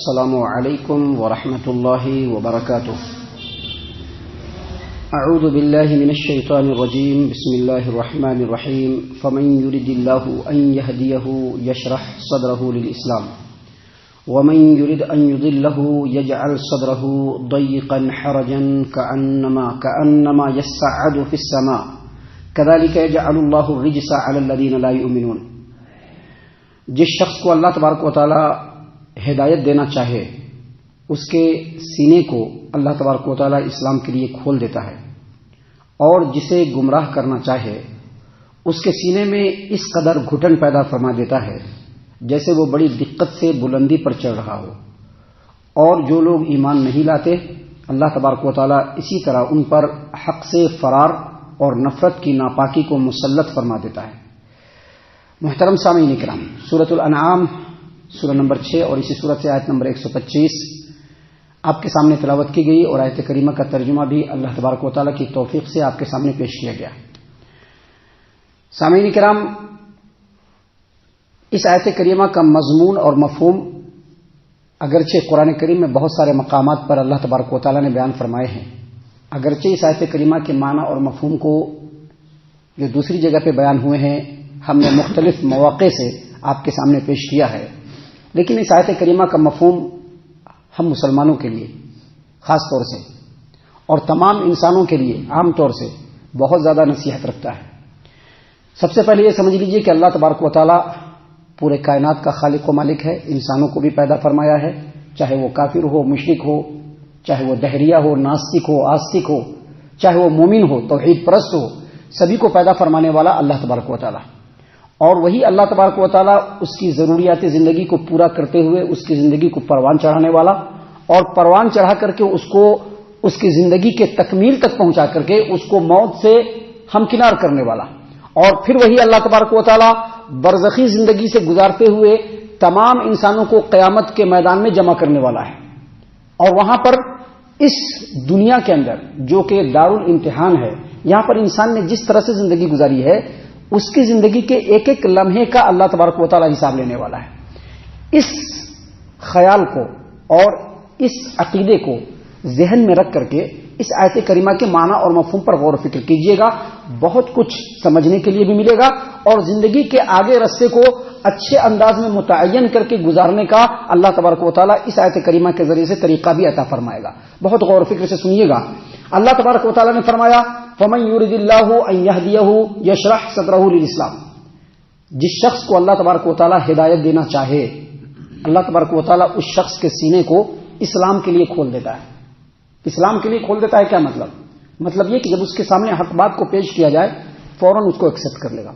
السلام علیکم ورحمۃ اللہ وبرکاتہ. اعوذ باللہ من الشیطان الرجیم. بسم اللہ الرحمن الرحیم. فمن يرد اللہ ان يهديه يشرح صدره للاسلام ومن يرد ان يضله يجعل صدره ضيقا حرجا كأنما يصعد في السماء كذلك يجعل الله الرجس على الذين لا يؤمنون. جس شخص کو اللہ تبارک و تعالی ہدایت دینا چاہے اس کے سینے کو اللہ تبارک و تعالی اسلام کے لیے کھول دیتا ہے، اور جسے گمراہ کرنا چاہے اس کے سینے میں اس قدر گھٹن پیدا فرما دیتا ہے جیسے وہ بڑی دقت سے بلندی پر چڑھ رہا ہو. اور جو لوگ ایمان نہیں لاتے اللہ تبارک و تعالی اسی طرح ان پر حق سے فرار اور نفرت کی ناپاکی کو مسلط فرما دیتا ہے. محترم سامعین کرام، سورۃ الانعام سورہ نمبر 6 اور اسی سورت سے آیت نمبر 125 آپ کے سامنے تلاوت کی گئی، اور آیت کریمہ کا ترجمہ بھی اللہ تبارک و تعالیٰ کی توفیق سے آپ کے سامنے پیش کیا گیا. سامعین کرام، اس آیت کریمہ کا مضمون اور مفہوم اگرچہ قرآن کریم میں بہت سارے مقامات پر اللہ تبارک و تعالیٰ نے بیان فرمائے ہیں، اگرچہ اس آیت کریمہ کے معنی اور مفہوم کو جو دوسری جگہ پہ بیان ہوئے ہیں ہم نے مختلف مواقع سے آپ کے سامنے پیش کیا ہے، لیکن اس آیت کریمہ کا مفہوم ہم مسلمانوں کے لیے خاص طور سے اور تمام انسانوں کے لیے عام طور سے بہت زیادہ نصیحت رکھتا ہے. سب سے پہلے یہ سمجھ لیجئے کہ اللہ تبارک و تعالی پورے کائنات کا خالق و مالک ہے، انسانوں کو بھی پیدا فرمایا ہے، چاہے وہ کافر ہو، مشرک ہو، چاہے وہ دہریہ ہو، ناستک ہو، آستک ہو، چاہے وہ مومن ہو، توحید پرست ہو، سبھی کو پیدا فرمانے والا اللہ تبارک و تعالی. اور وہی اللہ تبارک و تعالیٰ اس کی ضروریات زندگی کو پورا کرتے ہوئے اس کی زندگی کو پروان چڑھانے والا، اور پروان چڑھا کر کے اس کو اس کی زندگی کے تکمیل تک پہنچا کر کے اس کو موت سے ہمکنار کرنے والا، اور پھر وہی اللہ تبارک و تعالیٰ برزخی زندگی سے گزارتے ہوئے تمام انسانوں کو قیامت کے میدان میں جمع کرنے والا ہے. اور وہاں پر اس دنیا کے اندر جو کہ دارالامتحان ہے، یہاں پر انسان نے جس طرح سے زندگی گزاری ہے اس کی زندگی کے ایک ایک لمحے کا اللہ تبارک و تعالی حساب لینے والا ہے. اس خیال کو اور اس عقیدے کو ذہن میں رکھ کر کے اس آیت کریمہ کے معنی اور مفہوم پر غور و فکر کیجئے گا، بہت کچھ سمجھنے کے لیے بھی ملے گا، اور زندگی کے آگے رستے کو اچھے انداز میں متعین کر کے گزارنے کا اللہ تبارک و تعالی اس آیت کریمہ کے ذریعے سے طریقہ بھی عطا فرمائے گا. بہت غور و فکر سے سنیے گا. اللہ تبارک و تعالی نے فرمایا فَمَن يُرِدِ اللَّهُ أَن يَهْدِيَهُ يَشْرَحْ صَدْرَهُ لِلْإِسْلَامِ. جس شخص کو اللہ تبارک و تعالی ہدایت دینا چاہے اللہ تبارک و تعالی اس شخص کے سینے کو اسلام کے لیے کھول دیتا ہے. اسلام کے لیے کھول دیتا ہے کیا مطلب یہ کہ جب اس کے سامنے حق بات کو پیش کیا جائے فوراً اس کو ایکسپٹ کر لے گا.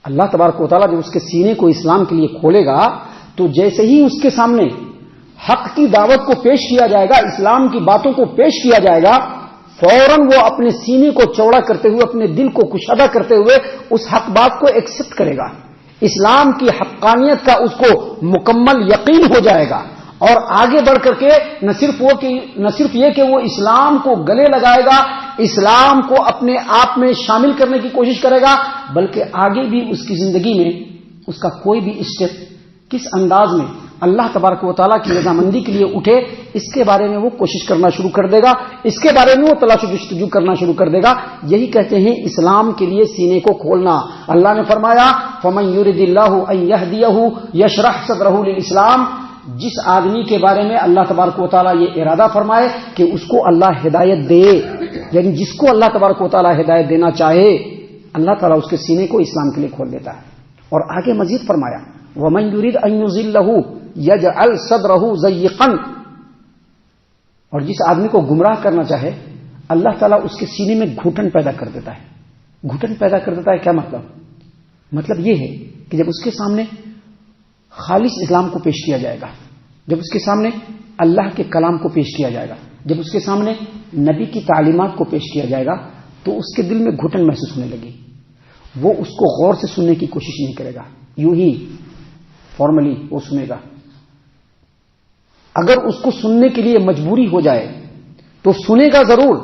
اللہ تبارک و تعالی جب اس کے سینے کو اسلام کے لیے کھولے گا تو جیسے ہی اس کے سامنے حق کی دعوت کو پیش کیا جائے گا، اسلام کی باتوں کو پیش کیا جائے گا، فوراً وہ اپنے سینے کو چوڑا کرتے ہوئے اپنے دل کو کشادہ کرتے ہوئے اس حق بات کو ایکسپٹ کرے گا. اسلام کی حقانیت کا اس کو مکمل یقین ہو جائے گا، اور آگے بڑھ کر کے نہ صرف یہ کہ وہ اسلام کو گلے لگائے گا، اسلام کو اپنے آپ میں شامل کرنے کی کوشش کرے گا، بلکہ آگے بھی اس کی زندگی میں اس کا کوئی بھی اسٹیپ کس انداز میں اللہ تبارک و تعالیٰ کی رضامندی کے لیے اٹھے اس کے بارے میں وہ کوشش کرنا شروع کر دے گا، اس کے بارے میں وہ تلاش و جستجو کرنا شروع کر دے گا. یہی کہتے ہیں اسلام کے لیے سینے کو کھولنا. اللہ نے فرمایا فَمَن يُرِدِ اللَّهُ أَن يَهْدِيَهُ يَشْرَحْ صَدْرَهُ لِلْإِسْلَامِ. جس آدمی کے بارے میں اللہ تبارک و تعالیٰ یہ ارادہ فرمائے کہ اس کو اللہ ہدایت دے، یعنی جس کو اللہ تبارک و تعالیٰ ہدایت دینا چاہے اللہ تعالیٰ اس کے سینے کو اسلام کے لیے کھول دیتا ہے. اور آگے مزید فرمایا وَمَن يُرِدْ أَن يُضِلَّهُ يَجْعَلْ صَدْرَهُ ضَيِّقًا. اور جس آدمی کو گمراہ کرنا چاہے اللہ تعالیٰ اس کے سینے میں گھٹن پیدا کر دیتا ہے. گھٹن پیدا کر دیتا ہے کیا مطلب یہ ہے کہ جب اس کے سامنے خالص اسلام کو پیش کیا جائے گا، جب اس کے سامنے اللہ کے کلام کو پیش کیا جائے گا، جب اس کے سامنے نبی کی تعلیمات کو پیش کیا جائے گا تو اس کے دل میں گھٹن محسوس ہونے لگی. وہ اس کو غور سے سننے کی کوشش نہیں کرے گا، یوں ہی فارملی وہ سنے گا. اگر اس کو سننے کے لیے مجبوری ہو جائے تو سنے گا ضرور،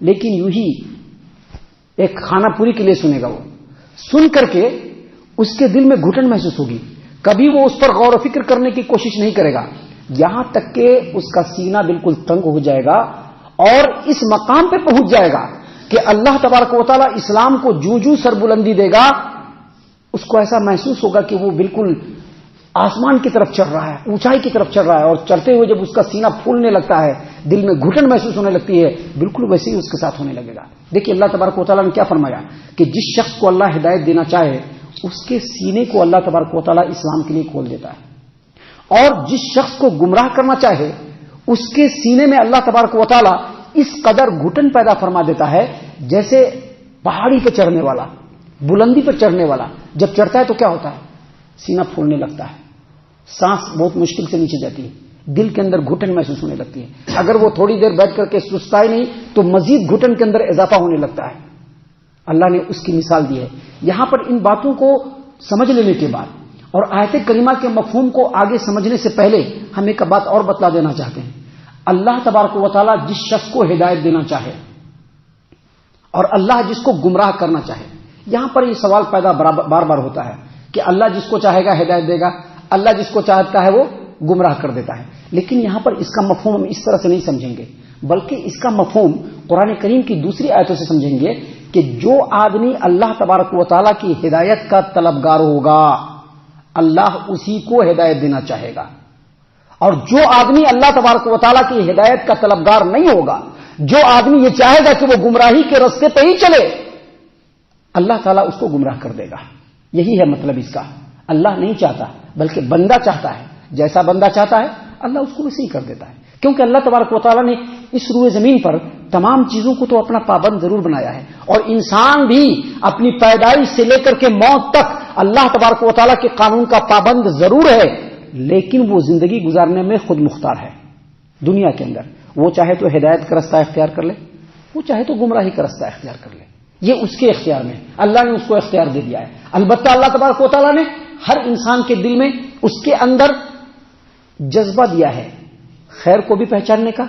لیکن یوں ہی ایک کھانا پوری کے لیے سنے گا. وہ سن کر کے اس کے دل میں گھٹن محسوس ہوگی، کبھی وہ اس پر غور و فکر کرنے کی کوشش نہیں کرے گا، یہاں تک کہ اس کا سینہ بالکل تنگ ہو جائے گا اور اس مقام پہ پہنچ جائے گا کہ اللہ تبارک و تعالیٰ اسلام کو جو سر بلندی دے گا، اس کو ایسا محسوس ہوگا کہ وہ بالکل آسمان کی طرف چڑھ رہا ہے، اونچائی کی طرف چڑھ رہا ہے، اور چڑھتے ہوئے جب اس کا سینہ پھولنے لگتا ہے، دل میں گھٹن محسوس ہونے لگتی ہے، بالکل ویسے ہی اس کے ساتھ ہونے لگے گا۔ دیکھیے اللہ تبارک و تعالیٰ نے کیا فرمایا کہ جس شخص کو اللہ ہدایت دینا چاہے اس کے سینے کو اللہ تبارک و تعالیٰ اسلام کے لیے کھول دیتا ہے، اور جس شخص کو گمراہ کرنا چاہے اس کے سینے میں اللہ تبارک و تعالیٰ اس قدر گھٹن پیدا فرما دیتا ہے، جیسے پہاڑی پہ چڑھنے والا، بلندی پہ چڑھنے والا جب چڑھتا ہے تو کیا ہوتا ہے، سینہ پھولنے لگتا ہے، سانس بہت مشکل سے نیچے جاتی ہے، دل کے اندر گھٹن محسوس ہونے لگتی ہے، اگر وہ تھوڑی دیر بیٹھ کر کے سستائے نہیں تو مزید گھٹن کے اندر اضافہ ہونے لگتا ہے۔ اللہ نے اس کی مثال دی ہے۔ یہاں پر ان باتوں کو سمجھ لینے کے بعد اور آیت کریمہ کے مفہوم کو آگے سمجھنے سے پہلے ہم ایک بات اور بتلا دینا چاہتے ہیں۔ اللہ تبارک و تعالیٰ جس شخص کو ہدایت دینا چاہے اور اللہ جس کو گمراہ کرنا چاہے، یہاں پر یہ سوال پیدا بار بار ہوتا ہے کہ اللہ جس کو چاہے گا ہدایت دے گا، اللہ جس کو چاہتا ہے وہ گمراہ کر دیتا ہے، لیکن یہاں پر اس کا مفہوم ہم اس طرح سے نہیں سمجھیں گے، بلکہ اس کا مفہوم قرآن کریم کی دوسری آیتوں سے سمجھیں گے کہ جو آدمی اللہ تبارک و تعالیٰ کی ہدایت کا طلبگار ہوگا اللہ اسی کو ہدایت دینا چاہے گا، اور جو آدمی اللہ تبارک و تعالیٰ کی ہدایت کا طلبگار نہیں ہوگا، جو آدمی یہ چاہے گا کہ وہ گمراہی کے راستے پہ ہی چلے، اللہ تعالیٰ اس کو گمراہ کر دے گا۔ یہی ہے مطلب اس کا۔ اللہ نہیں چاہتا بلکہ بندہ چاہتا ہے، جیسا بندہ چاہتا ہے اللہ اس کو ویسے ہی کر دیتا ہے، کیونکہ اللہ تبارک و تعالیٰ نے اس روئے زمین پر تمام چیزوں کو تو اپنا پابند ضرور بنایا ہے، اور انسان بھی اپنی پیدائش سے لے کر کے موت تک اللہ تبارک و تعالیٰ کے قانون کا پابند ضرور ہے، لیکن وہ زندگی گزارنے میں خود مختار ہے۔ دنیا کے اندر وہ چاہے تو ہدایت کا رستہ اختیار کر لے، وہ چاہے تو گمراہی کا رستہ اختیار کر لے، یہ اس کے اختیار میں، اللہ نے اس کو اختیار دے دیا ہے۔ البتہ اللہ تبارک و تعالیٰ نے ہر انسان کے دل میں اس کے اندر جذبہ دیا ہے خیر کو بھی پہچاننے کا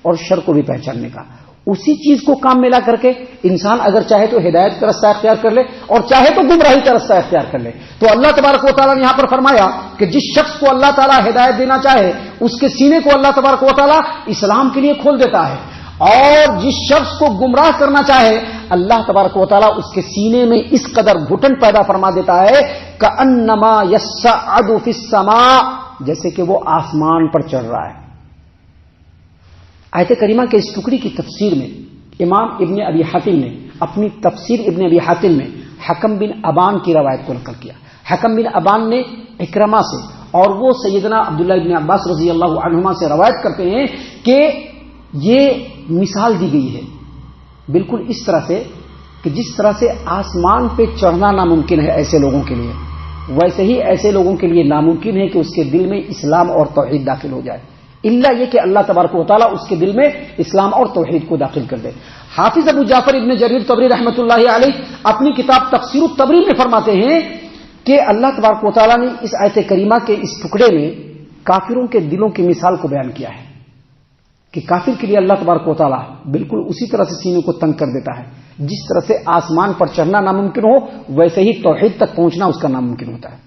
اور شر کو بھی پہچاننے کا، اسی چیز کو کام میں لا کر کے انسان اگر چاہے تو ہدایت کا رستہ اختیار کر لے اور چاہے تو گمراہی کا رستہ اختیار کر لے۔ تو اللہ تبارک و تعالیٰ نے یہاں پر فرمایا کہ جس شخص کو اللہ تعالیٰ ہدایت دینا چاہے اس کے سینے کو اللہ تبارک و تعالیٰ اسلام کے لیے کھول دیتا ہے، اور جس شخص کو گمراہ کرنا چاہے اللہ تبارک و تعالیٰ اس کے سینے میں اس قدر گھٹن پیدا فرما دیتا ہے کأنما یصعد فی السماء، جیسے کہ وہ آسمان پر چڑھ رہا ہے۔ آیت کریمہ کے اس ٹکڑی کی تفسیر میں امام ابن ابی حاتم نے اپنی تفسیر ابن ابی حاتم میں حکم بن ابان کی روایت کو نقل کیا۔ حکم بن ابان نے اکرمہ سے اور وہ سیدنا عبداللہ ابن عباس رضی اللہ عنہما سے روایت کرتے ہیں کہ یہ مثال دی گئی ہے بالکل اس طرح سے کہ جس طرح سے آسمان پہ چڑھنا ناممکن ہے ایسے لوگوں کے لیے، ویسے ہی ایسے لوگوں کے لیے ناممکن ہے کہ اس کے دل میں اسلام اور توحید داخل ہو جائے، الا یہ کہ اللہ تبارک و تعالیٰ اس کے دل میں اسلام اور توحید کو داخل کر دے۔ حافظ ابو جعفر ابن جریر طبری رحمۃ اللہ علیہ اپنی کتاب تفسیر الطبری میں فرماتے ہیں کہ اللہ تبارک و تعالیٰ نے اس آیت کریمہ کے اس ٹکڑے میں کافروں کے دلوں کی مثال کو بیان کیا ہے کہ کافر کے لیے اللہ تبارک و تعالیٰ بالکل اسی طرح سے سینے کو تنگ کر دیتا ہے، جس طرح سے آسمان پر چڑھنا ناممکن ہو ویسے ہی توحید تک پہنچنا اس کا ناممکن ہوتا ہے۔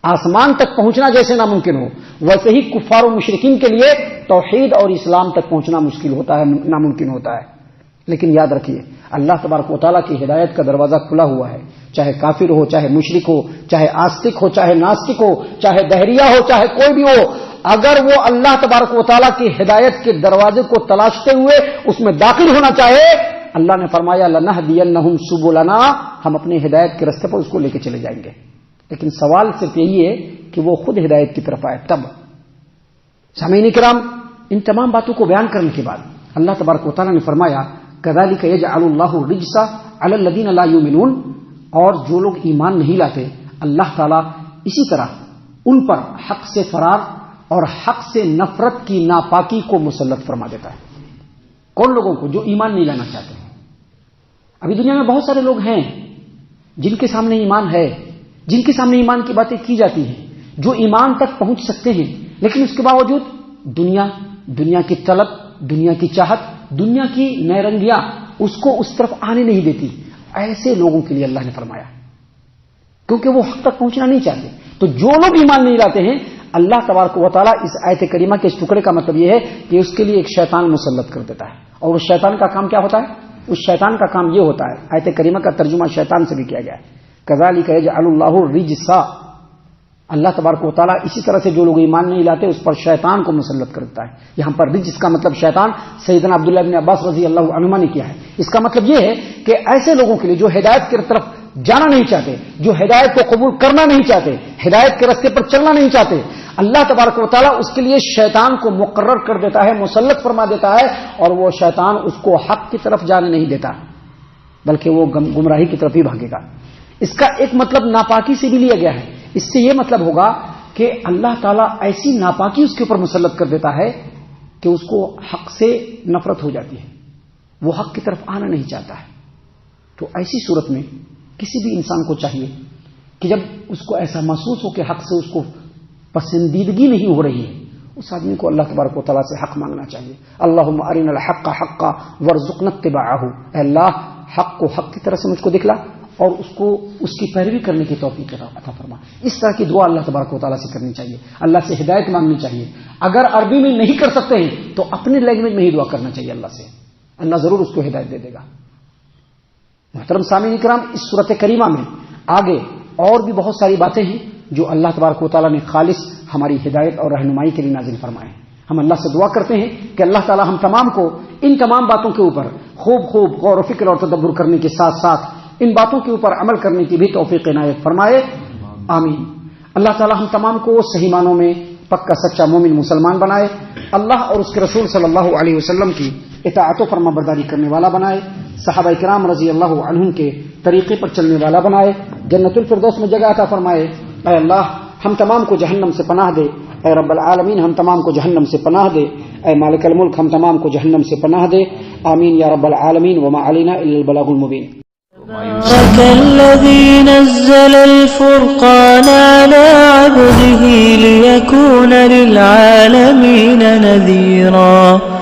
آسمان تک پہنچنا جیسے ناممکن ہو ویسے ہی کفار و مشرکین کے لیے توحید اور اسلام تک پہنچنا مشکل ہوتا ہے، ناممکن ہوتا ہے۔ لیکن یاد رکھیے اللہ تبارک و تعالیٰ کی ہدایت کا دروازہ کھلا ہوا ہے، چاہے کافر ہو، چاہے مشرک ہو، چاہے آستک ہو، چاہے ناستک ہو، چاہے دہریہ ہو، چاہے کوئی بھی ہو، اگر وہ اللہ تبارک و تعالیٰ کی ہدایت کے دروازے کو تلاشتے ہوئے اس میں داخل ہونا چاہے، اللہ نے فرمایا لَنَهْدِيَنَّهُمْ سُبُلَنَا، ہم اپنے ہدایت کے راستے پر اس کو لے کے چلے جائیں گے۔ لیکن سوال صرف یہی ہے کہ وہ خود ہدایت کی طرف آئے تب۔ سامعین کرام، ان تمام باتوں کو بیان کرنے کے بعد اللہ تبارک و تعالیٰ نے فرمایا كَذَلِكَ يَجْعَلُ اللَّهُ الرِّجْسَ عَلَى الَّذِينَ لَا يُؤْمِنُونَ، اور جو لوگ ایمان نہیں لاتے اللہ تعالیٰ اسی طرح ان پر حق سے فرار اور حق سے نفرت کی ناپاکی کو مسلط فرما دیتا ہے۔ کون لوگوں کو؟ جو ایمان نہیں لانا چاہتے۔ ابھی دنیا میں بہت سارے لوگ ہیں جن کے سامنے ایمان ہے، جن کے سامنے ایمان کی باتیں کی جاتی ہیں، جو ایمان تک پہنچ سکتے ہیں، لیکن اس کے باوجود دنیا کی طلب، دنیا کی چاہت، دنیا کی نیرنگیاں اس کو اس طرف آنے نہیں دیتی۔ ایسے لوگوں کے لیے اللہ نے فرمایا، کیونکہ وہ حق تک پہنچنا نہیں چاہتے، تو جو لوگ ایمان نہیں لاتے ہیں اللہ تبارک و تعالیٰ اس آیت کریمہ کے اس ٹکڑے کا مطلب یہ ہے کہ اس کے لیے ایک شیطان مسلط کر دیتا ہے. اور اس شیطان کا کام کیا ہوتا ہے؟ اس شیطان کا کام یہ ہوتا ہے، آیت کریمہ کا ترجمہ شیطان سے بھی کیا گیا ہے، کذالک یجعل اللہ الرجس، اللہ تبارک و تعالیٰ اسی طرح سے جو لوگ ایمان نہیں لاتے اس پر شیطان کو مسلط کرتا ہے. یہاں پر رجس کا مطلب شیطان سیدنا عبداللہ بن عباس رضی اللہ عنہما نے کیا ہے. اس کا مطلب یہ ہے کہ ایسے لوگوں کے لیے جو ہدایت کی طرف جانا نہیں چاہتے، جو ہدایت کو قبول کرنا نہیں چاہتے، ہدایت کے راستے پر چلنا نہیں چاہتے، اللہ تبارک و تعالیٰ اس کے لیے شیطان کو مقرر کر دیتا ہے، مسلط فرما دیتا ہے، اور وہ شیطان اس کو حق کی طرف جانے نہیں دیتا بلکہ وہ گمراہی کی طرف ہی بھاگے گا. اس کا ایک مطلب ناپاکی سے بھی لیا گیا ہے. اس سے یہ مطلب ہوگا کہ اللہ تعالیٰ ایسی ناپاکی اس کے اوپر مسلط کر دیتا ہے کہ اس کو حق سے نفرت ہو جاتی ہے، وہ حق کی طرف آنا نہیں چاہتا ہے. تو ایسی صورت میں کسی بھی انسان کو چاہیے کہ جب اس کو ایسا محسوس ہو کہ حق سے اس کو پسندیدگی نہیں ہو رہی ہے، اس آدمی کو اللہ تبارک و تعالیٰ سے حق مانگنا چاہیے. اللہم ارنا الحق حقا وارزقنا اتباعہ، اے اللہ حق کو حق کی طرح سے مجھ کو دکھلا اور اس کو اس کی پیروی کرنے کی توفیق عطا فرما. اس طرح کی دعا اللہ تبارک و تعالیٰ سے کرنی چاہیے، اللہ سے ہدایت مانگنی چاہیے. اگر عربی میں نہیں کر سکتے ہیں تو اپنے لینگویج میں ہی دعا کرنا چاہیے اللہ سے، اللہ ضرور اس کو ہدایت دے دے گا. محترم سامعین کرام، اس سورۃ کریمہ میں آگے اور بھی بہت ساری باتیں ہیں جو اللہ تبارک و تعالیٰ نے خالص ہماری ہدایت اور رہنمائی کے لیے نازل فرمائے. ہم اللہ سے دعا کرتے ہیں کہ اللہ تعالیٰ ہم تمام کو ان تمام باتوں کے اوپر خوب غور و فکر اور تدبر کرنے کے ساتھ ساتھ ان باتوں کے اوپر عمل کرنے کی بھی توفیق عنایت فرمائے. آمین. اللہ تعالیٰ ہم تمام کو صحیح معنوں میں پکا سچا مومن مسلمان بنائے، اللہ اور اس کے رسول صلی اللہ علیہ وسلم کی اطاعت و فرما برداری کرنے والا بنائے، صحابہ کرام رضی اللہ عنہم کے طریقے پر چلنے والا بنائے، جنت الفردوس میں جگہ عطا فرمائے. اے اللہ ہم تمام کو جہنم سے پناہ دے. اے رب العالمین ہم تمام کو جہنم سے پناہ دے. اے مالک الملک ہم تمام کو جہنم سے پناہ دے. آمین یا رب العالمین. وما علینا الا البلاغ المبین. تبارك الذي نزل الفرقان على عبده ليكون للعالمين نذيرا.